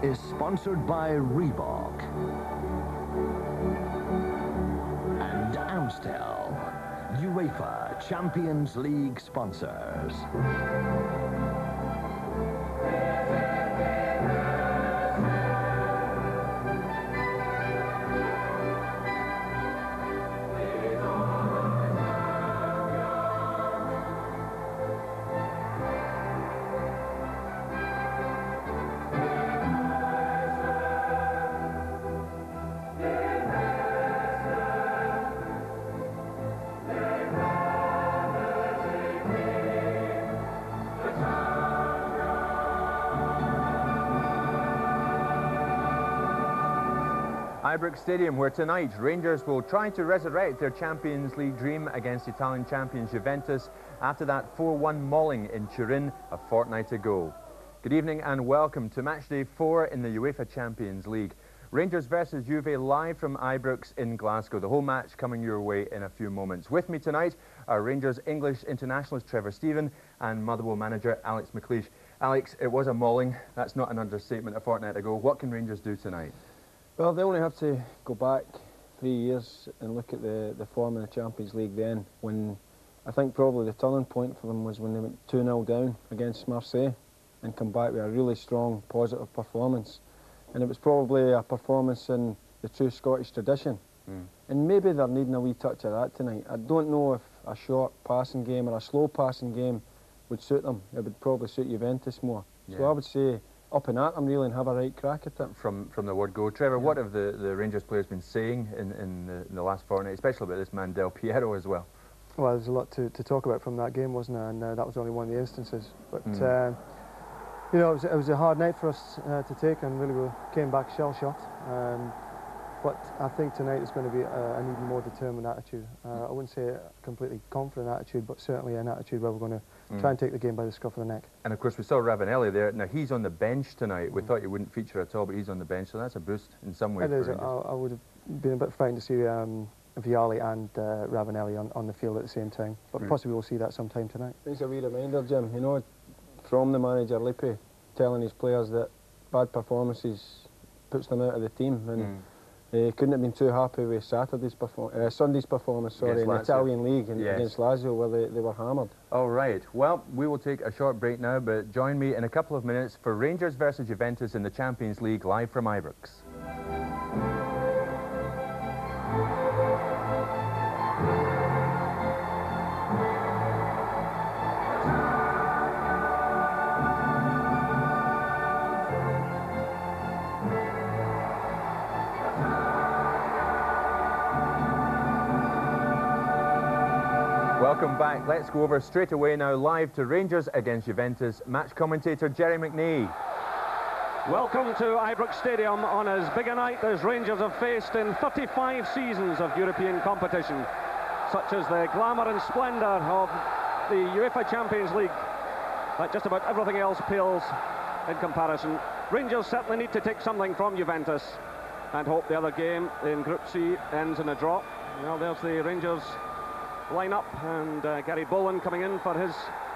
is sponsored by Reebok and Amstel, UEFA Champions League sponsors. Ibrox Stadium, where tonight Rangers will try to resurrect their Champions League dream against Italian champions Juventus after that 4-1 mauling in Turin a fortnight ago. Good evening and welcome to matchday 4 in the UEFA Champions League. Rangers versus Juve live from Ibrox in Glasgow. The whole match coming your way in a few moments. With me tonight are Rangers English internationalist Trevor Stephen and Motherwell manager Alex McLeish. Alex, it was a mauling. That's not an understatement a fortnight ago. What can Rangers do tonight? Well, they only have to go back 3 years and look at the form in the Champions League then, when I think probably the turning point for them was when they went 2-0 down against Marseille and come back with a really strong, positive performance. And it was probably a performance in the true Scottish tradition. And maybe they're needing a wee touch of that tonight. I don't know if a short passing game or a slow passing game would suit them. It would probably suit Juventus more. Yeah. So I would say up and at them really and have a right crack at it. From the word go. Trevor, what have the Rangers players been saying in the last fortnight, especially about this man Del Piero as well? Well, there's a lot to talk about from that game, wasn't there? And that was only one of the instances. But you know, it was a hard night for us to take, and really we came back shell-shocked. But I think tonight is going to be an even more determined attitude. I wouldn't say a completely confident attitude, but certainly an attitude where we're going to try and take the game by the scruff of the neck. And of course we saw Ravanelli there. Now he's on the bench tonight. We thought he wouldn't feature at all, but he's on the bench, so that's a boost in some ways. It is. I would have been a bit frightened to see Vialli and Ravanelli on the field at the same time, but possibly we'll see that sometime tonight. It's a wee reminder, Jim, you know, from the manager Lippi telling his players that bad performances puts them out of the team, and couldn't have been too happy with Sunday's performance in the Italian League against Lazio, where they were hammered. All right, well, we will take a short break now, but join me in a couple of minutes for Rangers versus Juventus in the Champions League live from Ibrox. Welcome back. Let's go over straight away now live to Rangers against Juventus. Match commentator Jerry McNee. Welcome to Ibrox Stadium on as big a night as Rangers have faced in 35 seasons of European competition, such as the glamour and splendour of the UEFA Champions League, but just about everything else pales in comparison. Rangers certainly need to take something from Juventus and hope the other game in Group C ends in a draw. Well, there's the Rangers line-up, and Gary Bowen coming in for his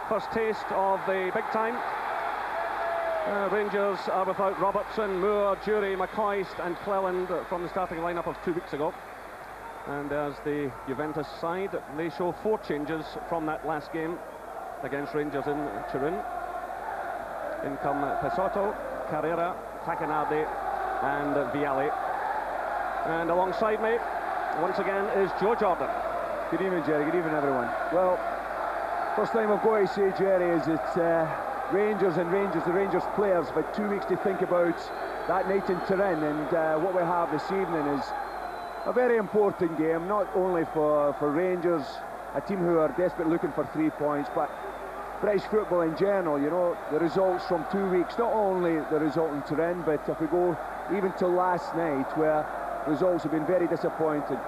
first taste of the big time. Rangers are without Robertson, Moore, Jury, McCoist and Cleland from the starting line-up of 2 weeks ago. And as the Juventus side, they show 4 changes from that last game against Rangers in Turin. In come Pesotto, Carrera, Takanade and Vialli. And alongside me, once again, is Joe Jordan. Good evening, Jerry. Good evening, everyone. Well, first thing I've got to say, Jerry, is that the Rangers players have had 2 weeks to think about that night in Turin, and what we have this evening is a very important game, not only for Rangers, a team who are desperately looking for 3 points, but British football in general. You know, the results from 2 weeks, not only the result in Turin, but if we go even to last night, where results have been very disappointing.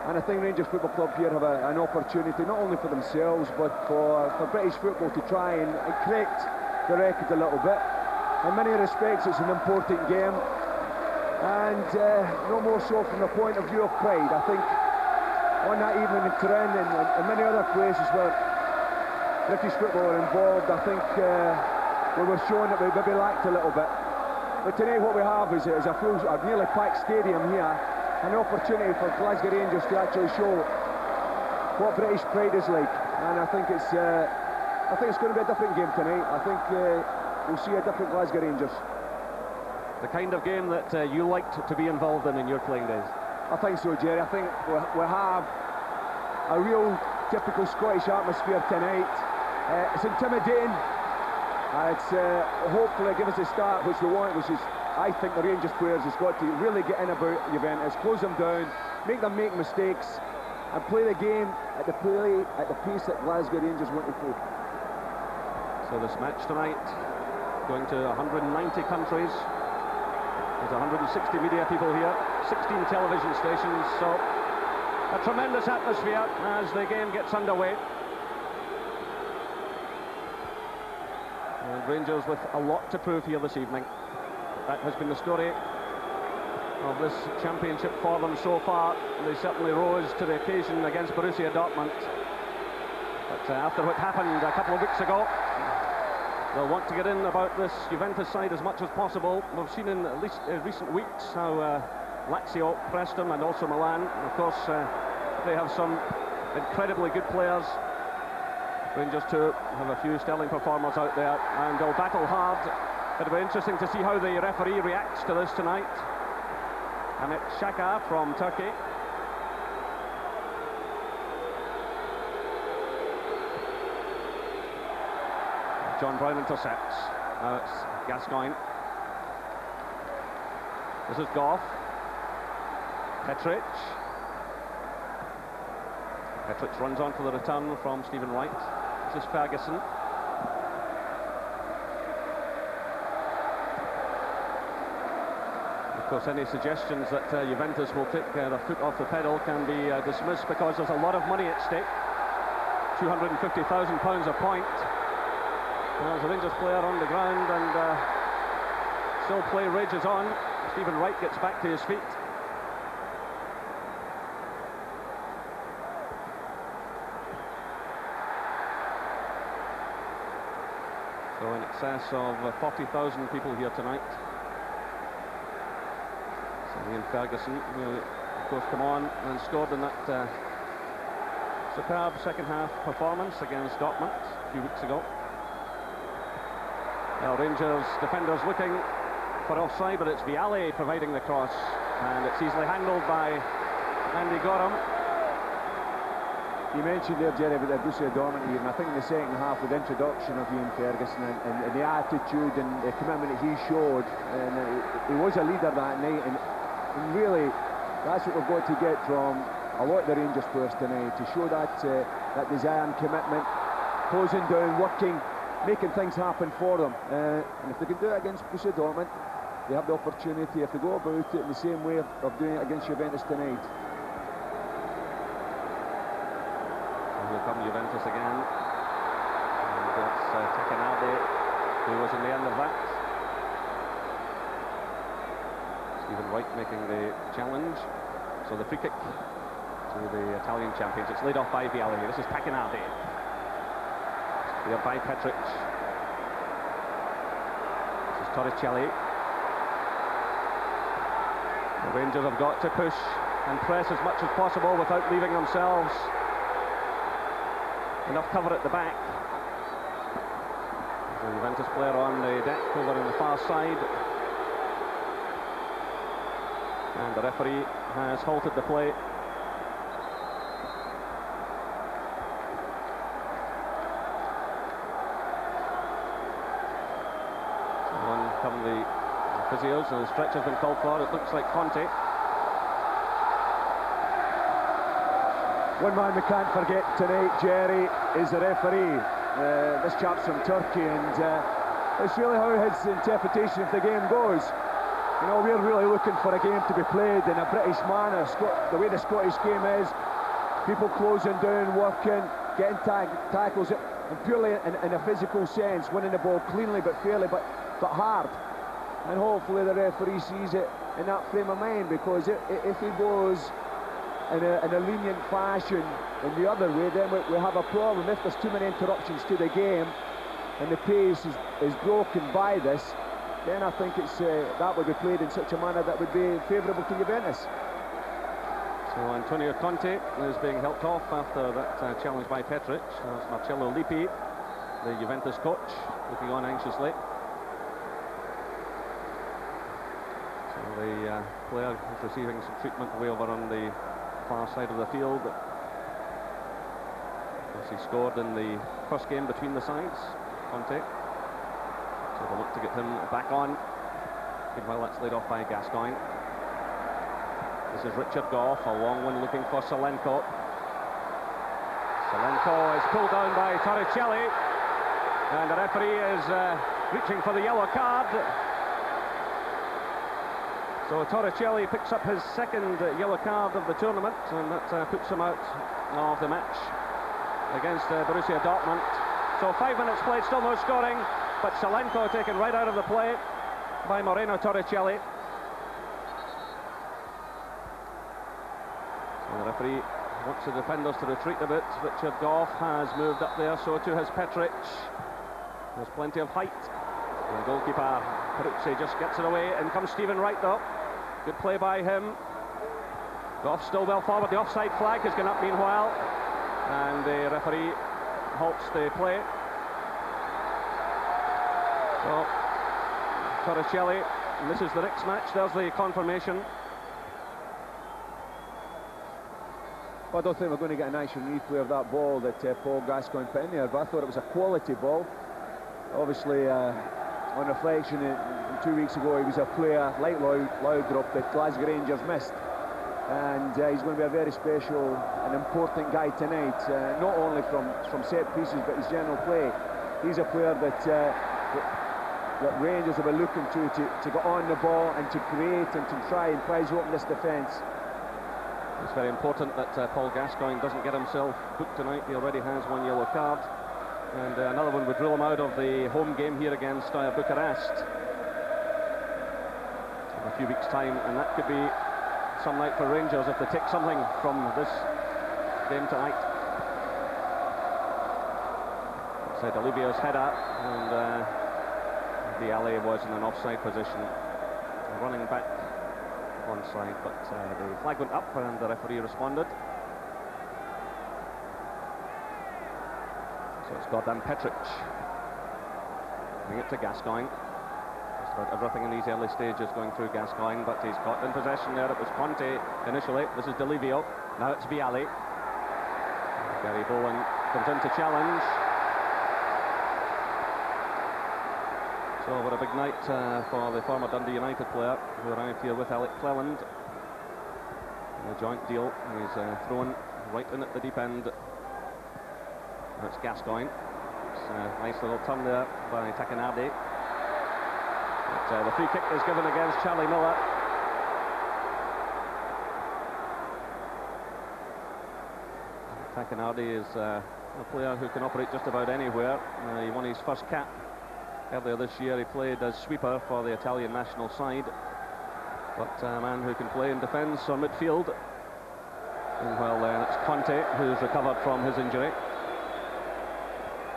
And I think Rangers Football Club here have an opportunity, not only for themselves, but for British football to try and correct the record a little bit. In many respects, it's an important game, and no more so from the point of view of pride. I think on that evening in Turin and many other places where British football are involved, I think we were showing that we maybe lacked a little bit. But tonight what we have is a full, a nearly packed stadium here, an opportunity for Glasgow Rangers to actually show what British pride is like, and I think it's going to be a different game tonight. I think we'll see a different Glasgow Rangers. The kind of game that you liked to be involved in your playing days. I think so, Jerry. I think we have a real typical Scottish atmosphere tonight. It's intimidating. It's hopefully give us a start which we want, which is, I think the Rangers players has got to really get in about Juventus, close them down, make them make mistakes, and play the game at the pace that Glasgow Rangers want to play. So this match tonight, going to 190 countries. There's 160 media people here, 16 television stations, so a tremendous atmosphere as the game gets underway. And Rangers with a lot to prove here this evening. That has been the story of this championship for them so far. They certainly rose to the occasion against Borussia Dortmund. But after what happened a couple of weeks ago, they'll want to get in about this Juventus side as much as possible. We've seen in at least recent weeks how Lazio pressed them, and also Milan. And of course, they have some incredibly good players. Rangers too have a few sterling performers out there, and they'll battle hard. It'll be interesting to see how the referee reacts to this tonight. Ahmet Şaka from Turkey. John Brown intercepts. Now it's Gascoigne. This is Goff. Petric. Petric runs on for the return from Stephen Wright. This is Ferguson. Of course, any suggestions that Juventus will take their foot off the pedal can be dismissed, because there's a lot of money at stake. £250,000 a point. Well, there's a Rangers player on the ground, and still play rages on. Stephen Wright gets back to his feet. So in excess of 40,000 people here tonight. So Ian Ferguson, who of course come on and scored in that superb second half performance against Dortmund a few weeks ago. Now Rangers defenders looking for offside, but it's Vialli providing the cross, and it's easily handled by Andy Gorham. You mentioned there, Jerry, about the Borussia Dortmund game. I think in the second half, with the introduction of Ian Ferguson and the attitude and the commitment that he showed, and he was a leader that night, and really that's what we've got to get from a lot of the Rangers players tonight, to show that desire and commitment, closing down, working, making things happen for them. And if they can do it against Borussia Dortmund, they have the opportunity, if they go about it in the same way of doing it against Juventus tonight. Here come Juventus again, and that's Takenade who was in the end of that. Stephen Wright making the challenge, so the free kick to the Italian champions. It's laid off by Vialli. This is Takenade. There by Petric. This is Torricelli. The Rangers have got to push and press as much as possible without leaving themselves enough cover at the back. The Juventus player on the deck over on the far side, and the referee has halted the play. So on come the physios, and the stretch has been called for. It looks like Conte. One man we can't forget tonight, Jerry, is the referee. This chap's from Turkey, and it's really how his interpretation of the game goes. You know, we're really looking for a game to be played in a British manner. The way the Scottish game is, people closing down, working, getting tackles, and purely in a physical sense, winning the ball cleanly but fairly, but hard. And hopefully the referee sees it in that frame of mind, because if he goes in a lenient fashion in the other way, then we have a problem. If there's too many interruptions to the game and the pace is broken by this, then I think it's that would be played in such a manner that would be favourable to Juventus. So Antonio Conte is being helped off after that challenge by Petric. That's Marcello Lippi, the Juventus coach, looking on anxiously. So the player is receiving some treatment way over on the far side of the field. As he scored in the first game between the sides, Conte. So they'll look to get him back on. Meanwhile, that's laid off by Gascoigne. This is Richard Gough, a long one looking for Salenko. Salenko is pulled down by Torricelli, and the referee is reaching for the yellow card. So Torricelli picks up his second yellow card of the tournament, and that puts him out of the match against Borussia Dortmund. So 5 minutes played, still no scoring, but Salenko taken right out of the play by Moreno Torricelli. The referee wants the defenders to retreat a bit. Richard Gough has moved up there, so too has Petric. There's plenty of height. The goalkeeper, Peruzzi, just gets it away. In comes Stephen Wright, though. Good play by him. Gough still well forward. The offside flag has gone up meanwhile, and the referee halts the play. So, Torricelli misses the next match. There's the confirmation. Well, I don't think we're going to get a nice replay of that ball that Paul Gascoigne put in there, but I thought it was a quality ball. Obviously, on reflection, 2 weeks ago he was a player like Laudrup that Glasgow Rangers missed, and he's going to be a very special and important guy tonight, not only from set pieces but his general play. He's a player that Rangers have been looking to get on the ball and to create and to try and prize open this defence. It's very important that Paul Gascoigne doesn't get himself booked tonight. He already has 1 yellow card, and another one would rule him out of the home game here against Bucharest in a few weeks' time, and that could be some night for Rangers if they take something from this game tonight. Outside Olivier's header, and the alley was in an offside position, running back onside, but the flag went up and the referee responded. So it's Gordon Petric giving it to Gascoigne. Just about everything in these early stages going through Gascoigne, but he's got in possession there. It was Conte initially. This is Delivio. Now it's Vialli. Gary Bowen comes in to challenge. So what a big night for the former Dundee United player who arrived here with Alec Cleland in a joint deal. He's thrown right in at the deep end. That's Gascoigne. It's a nice little turn there by Takenardi. But the free kick is given against Charlie Miller. Takenardi is a player who can operate just about anywhere. He won his first cap earlier this year. He played as sweeper for the Italian national side, but a man who can play in defence or midfield. And well, it's Conte who's recovered from his injury,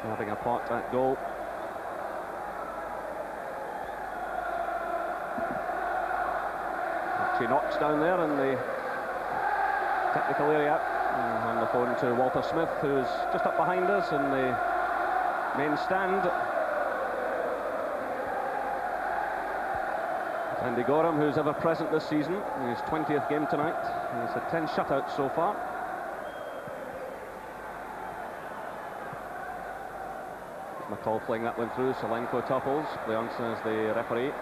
having a pot at goal. She knocks down there in the technical area. On the phone to Walter Smith, who's just up behind us in the main stand. Andy Gorham, who's ever present this season, in his 20th game tonight. He's had 10 shutouts so far. McCall playing that one through. Salenko topples. Leonce is the referee.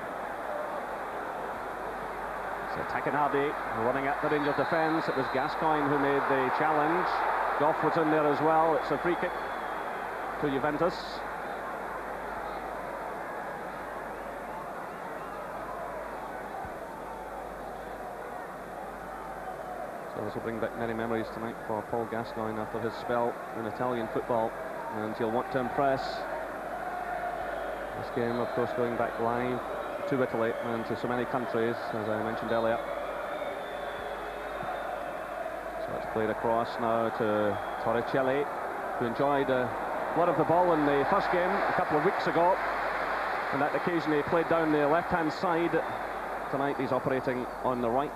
So Takenardi running at the Rangers defence. It was Gascoigne who made the challenge. Gough was in there as well. It's a free kick to Juventus. So this will bring back many memories tonight for Paul Gascoigne after his spell in Italian football, and he'll want to impress. This game, of course, going back live to Italy and to so many countries, as I mentioned earlier. So it's played across now to Torricelli, who enjoyed a lot of the ball in the first game a couple of weeks ago. On that occasion he played down the left-hand side. Tonight he's operating on the right.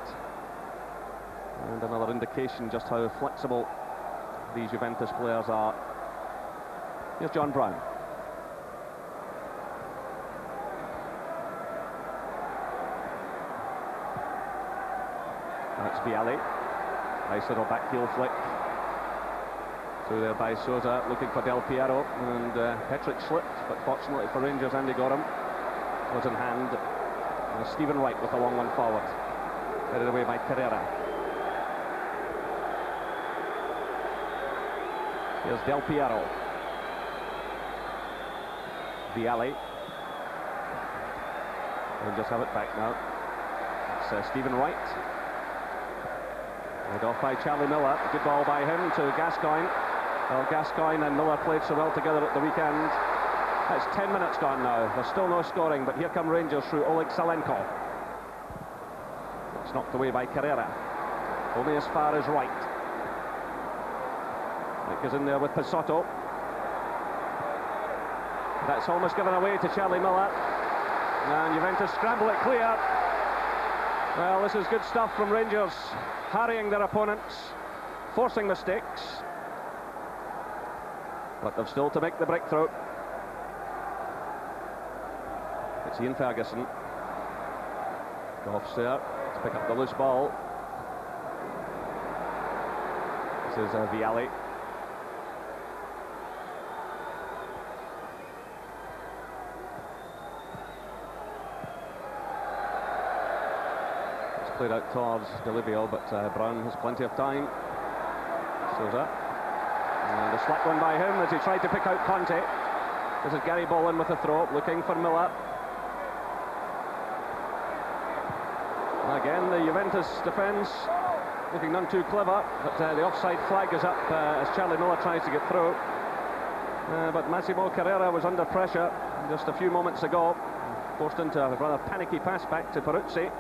And another indication just how flexible these Juventus players are. Here's John Brown. That's Vialli. Nice little back heel flick. Through there by Sousa, looking for Del Piero, and Petric slipped, but fortunately for Rangers, Andy Gorham was in hand. And Stephen Wright with a long one forward. Headed away by Carrera. Here's Del Piero. Vialli. We'll just have it back now. It's Stephen Wright. Led off by Charlie Miller. Good ball by him to Gascoigne. Well, Gascoigne and Miller played so well together at the weekend. It's 10 minutes gone now. There's still no scoring, but here come Rangers through Oleg Salenko. It's knocked away by Carrera. Only as far as Wright. It goes in there with Pissotto. That's almost given away to Charlie Miller. And Juventus scramble it clear. Well, this is good stuff from Rangers. Harrying their opponents, forcing mistakes. But they've still to make the breakthrough. It's Ian Ferguson. Goff's there to pick up the loose ball. This is Vialli. It's played out towards Delivio, but Brown has plenty of time. Sousa. And a slack one by him as he tried to pick out Conte. This is Gary Boland with a throw, looking for Miller. Again, the Juventus defence looking none too clever, but the offside flag is up as Charlie Miller tries to get through. But Massimo Carrera was under pressure just a few moments ago, forced into a rather panicky pass back to Peruzzi.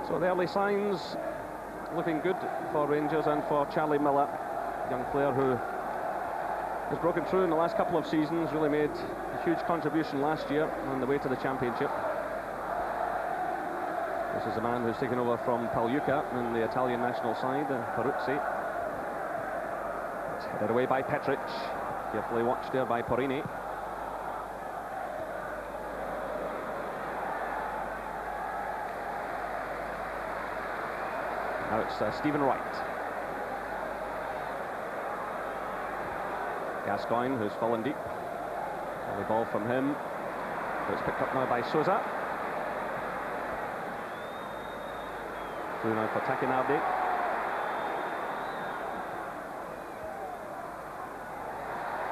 So the early signs looking good for Rangers and for Charlie Miller, young player who has broken through in the last couple of seasons, really made a huge contribution last year on the way to the championship. This is a man who's taken over from Pagliuca in the Italian national side, Peruzzi. It's headed away by Petric, carefully watched there by Porini. Now it's Stephen Wright. Gascoigne, who's fallen deep. And the ball from him. It's picked up now by Sousa. Through now for Tacchinardi.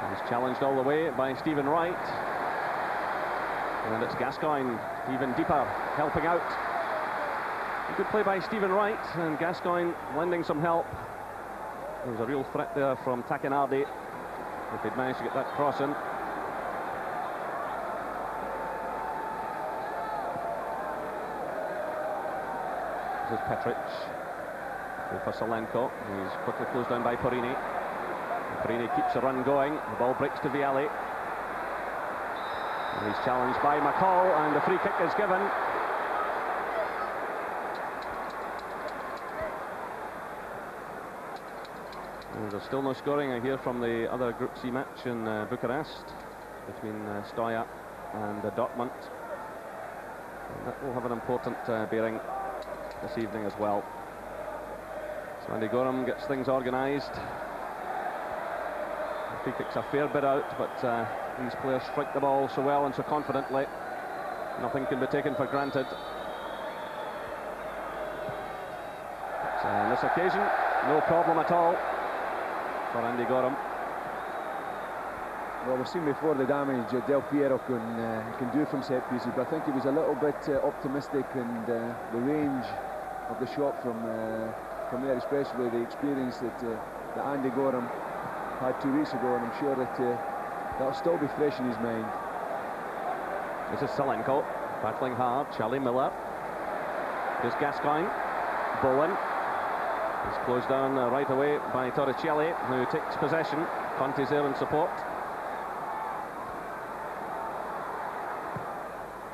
He's challenged all the way by Stephen Wright. And it's Gascoigne, even deeper, helping out. A good play by Stephen Wright, and Gascoigne lending some help. There was a real threat there from Tacchinardi, if he'd managed to get that cross in. This is Petric. For Salenko. He's quickly closed down by Porini. Porini keeps the run going. The ball breaks to Vialli. And he's challenged by McCall, and the free kick is given. There's still no scoring, I hear, from the other Group C match in Bucharest between Stoya and Dortmund. And that will have an important bearing this evening as well. So Andy Gorham gets things organised. The free kick's a fair bit out, but these players strike the ball so well and so confidently. Nothing can be taken for granted. So on this occasion, no problem at all for Andy Gorham. Well, we've seen before the damage Del Piero can do from set pieces, but I think he was a little bit optimistic, and the range of the shot from there, especially the experience that Andy Gorham had 2 weeks ago, and I'm sure that that'll still be fresh in his mind. This is Salenko battling hard. Charlie Miller. Here's Gascoigne. Bowen. He's closed down right away by Torricelli, who takes possession. Conte's there in support.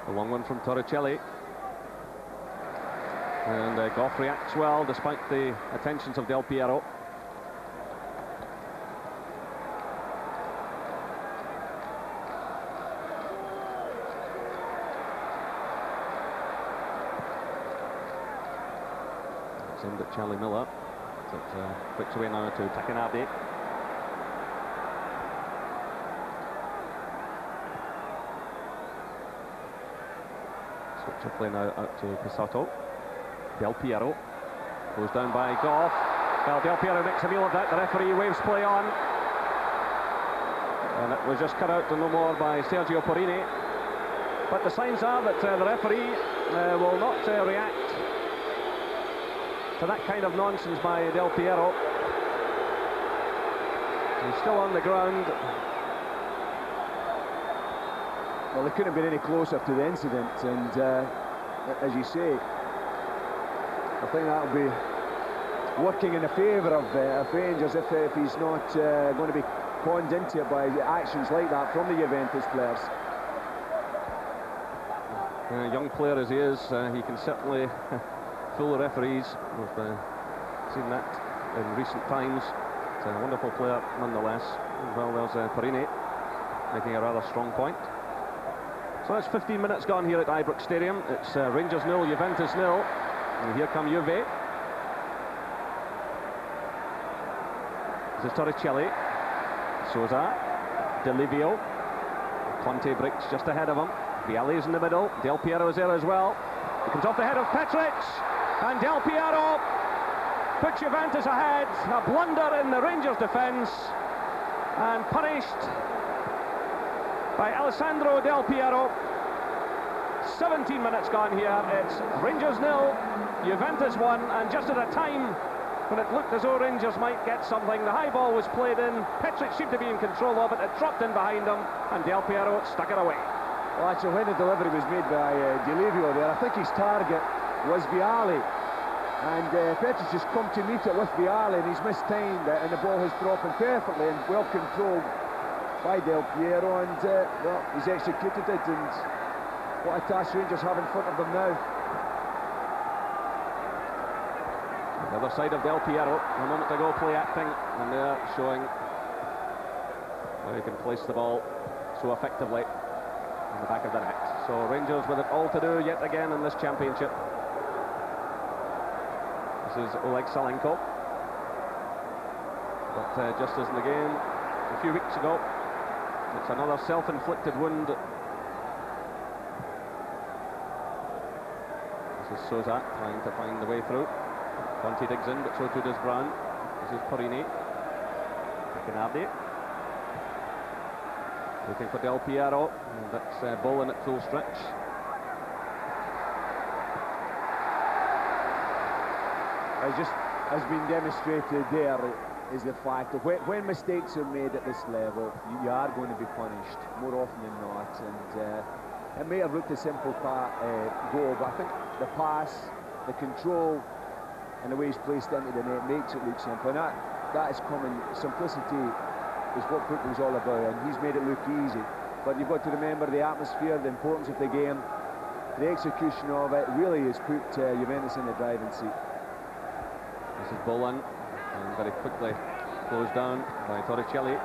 A long one from Torricelli. And Goff reacts well despite the attentions of Del Piero. It's aimed at Charlie Miller. It flicks away now to Takanadi. Switch of play now out to Pissotto. Del Piero goes down by Goff. Well, Del Piero makes a meal of that. The referee waves play on. And it was just cut out to no more by Sergio Porrini. But the signs are that the referee will not react to that kind of nonsense by Del Piero. He's still on the ground. Well, they couldn't have been any closer to the incident, and as you say, I think that'll be working in the favour of Rangers if he's not going to be conned into it by actions like that from the Juventus players. Young player as he is, he can certainly fool the referees. We've seen that in recent times. It's a wonderful player nonetheless. Well, there's Porrini making a rather strong point. So that's 15 minutes gone here at Ibrox Stadium. It's Rangers 0, Juventus 0. And here come Juve. This is Torricelli. Souza. Delivio. Conte breaks just ahead of him. Vialli's in the middle. Del Piero is there as well. He comes off the head of Petric. And Del Piero puts Juventus ahead. A blunder in the Rangers defence. And punished by Alessandro Del Piero. 17 minutes gone here. It's Rangers 0, Juventus 1, and just at a time when it looked as though Rangers might get something, the high ball was played in. Petric seemed to be in control of it. It dropped in behind him, and Del Piero stuck it away. Well, actually, when the delivery was made by Delivio there, I think his target was Vialli, and Petric has come to meet it with Vialli, and he's mistimed it, and the ball has dropped in perfectly and well controlled by Del Piero, and well, he's executed it, and what a task Rangers have in front of them now. The other side of Del Piero, a moment ago play acting, and they're showing how he can place the ball so effectively in the back of the net. So Rangers with it all to do yet again in this championship. This is Oleg Salenko. But just as in the game a few weeks ago, it's another self-inflicted wound. This is Souza trying to find the way through. Conte digs in, but so too does Brown. This is Porrini. Takanadi. Looking for Del Piero. And that's Bowen at full stretch. As just has been demonstrated there is the fact that when mistakes are made at this level, you are going to be punished more often than not. And it may have looked a simple goal, but I think the pass, the control, and the way he's placed into the net makes it look simple. And that is common. Simplicity is what football's all about, and he's made it look easy. But you've got to remember the atmosphere, the importance of the game, the execution of it really has put Juventus in the driving seat. This is Bowen, and very quickly closed down by Torricelli.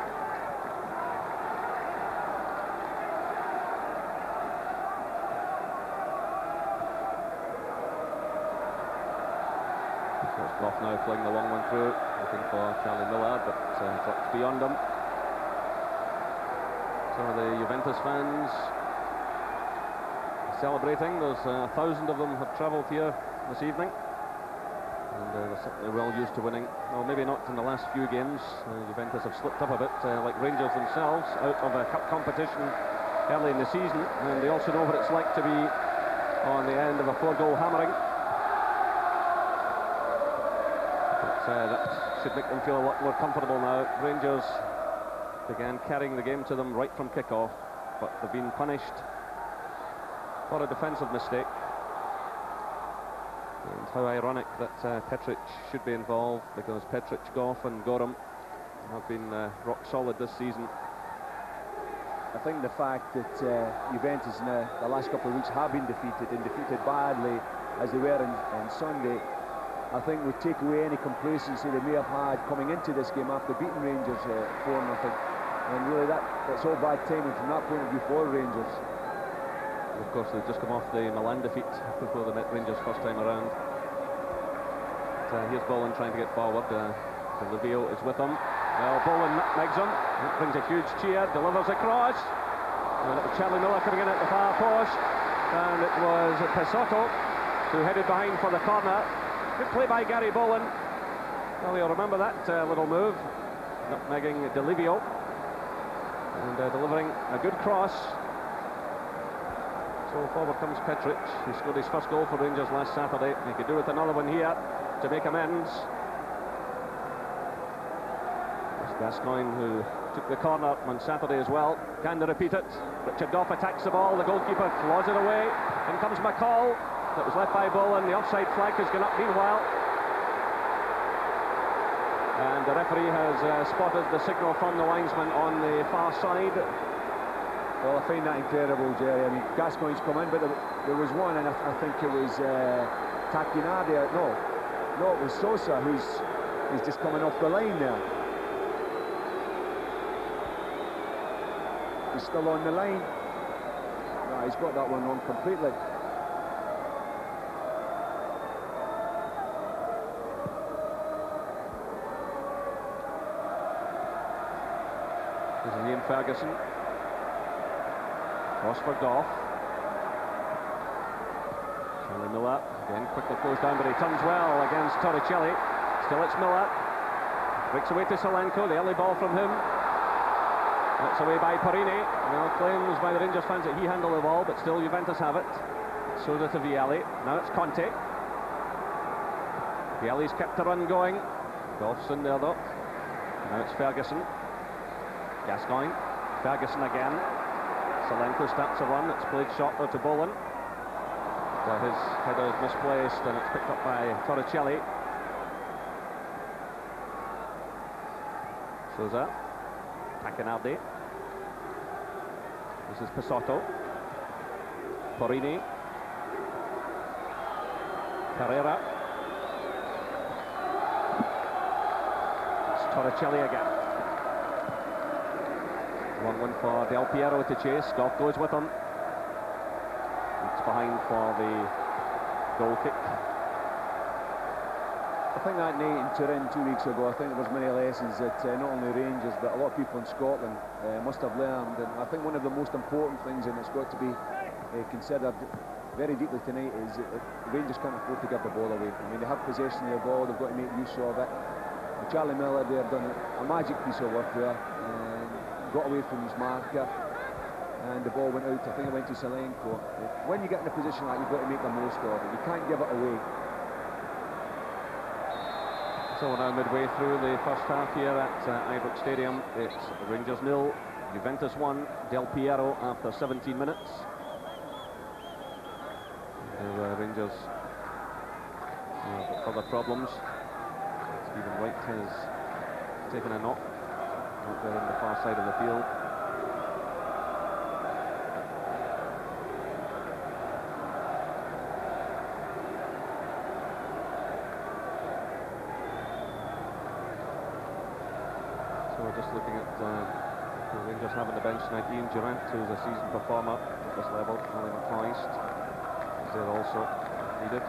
So it's Goff now playing the long one through, looking for Charlie Miller, but drops beyond him. Some of the Juventus fans celebrating. There's 1,000 of them have travelled here this evening. And they're certainly well used to winning. Well, maybe not in the last few games. Juventus have slipped up a bit, like Rangers themselves, out of a cup competition early in the season. And they also know what it's like to be on the end of a 4-goal hammering. But that should make them feel a lot more comfortable now. Rangers began carrying the game to them right from kick-off, but they've been punished for a defensive mistake. And how ironic that Petric should be involved, because Petric, Goff and Goram have been rock solid this season. I think the fact that Juventus in the last couple of weeks have been defeated, and defeated badly as they were on Sunday, I think would take away any complacency they may have had coming into this game after beating Rangers 4-0. And really that's all bad timing from that point of view for Rangers. Of course, they've just come off the Milan defeat before they met Rangers first time around. Here's Boland trying to get forward. Livio is with him. Well, Boland nutmegs him. It brings a huge cheer, delivers a cross. And it was Charlie Miller coming in at the far post. And it was Pesotto who headed behind for the corner. Good play by Gary Boland. Well, you'll remember that little move. Nutmegging Livio. And delivering a good cross. So forward comes Petric. He scored his first goal for Rangers last Saturday. He could do with another one here to make amends. It's Gascoigne who took the corner on Saturday as well. Can they repeat it? Richard Gough attacks the ball. The goalkeeper claws it away. In comes McCall. That was left by Boland. The offside flag has gone up meanwhile. And the referee has spotted the signal from the linesman on the far side. Well, I find that incredible, Jerry. I mean, Gascoigne's come in, but there was one, and I think it was Takinade. No, it was Sosa who's just coming off the line there. He's still on the line. No, he's got that one wrong completely. This is Ian Ferguson. Cross for Gough. Charlie Miller again quickly closed down, but he turns well against Torricelli. Still it's Miller. Breaks away to Solenko. The early ball from him. That's away by Parini. Now claims by the Rangers fans that he handled the ball, but still Juventus have it. Sosa to Vialli. Now it's Conte. Vialli's kept the run going. Gough's in there though. Now it's Ferguson. Gascoigne. Ferguson again. Solenko starts a run. It's played shorter to Boland. His header is misplaced and it's picked up by Torricelli. Sousa. Takinardi. This is Pesotto. Porini. Carrera. It's Torricelli again. 1-1 for Del Piero to chase. Gough goes with him. It's behind for the goal kick. I think that night in Turin 2 weeks ago, I think there was many lessons that not only Rangers but a lot of people in Scotland must have learned. And I think one of the most important things, and it's got to be considered very deeply tonight, is that Rangers can't afford to give the ball away. I mean, they have possession of the ball, they've got to make use of it. And Charlie Miller there done a magic piece of work there. Got away from his marker and the ball went out. I think it went to Solenko. When you get in a position like that, you've got to make the most of it. You can't give it away. So we're now midway through the first half here at Ibrox Stadium. It's Rangers 0, Juventus 1, Del Piero after 17 minutes. Rangers got further problems. Stephen White has taken a knock out there on the far side of the field. So we're just looking at the Rangers having the bench tonight. Ian Durant, who's a seasoned performer at this level. Ali McCoist is there also needed.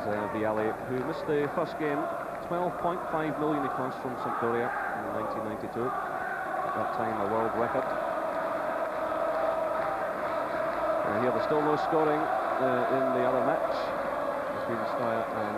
There's Vialli, who missed the first game. 12.5 million he cost from Sampdoria in 1992. At that time, a world record. Here, there's still no scoring in the other match between Steyr and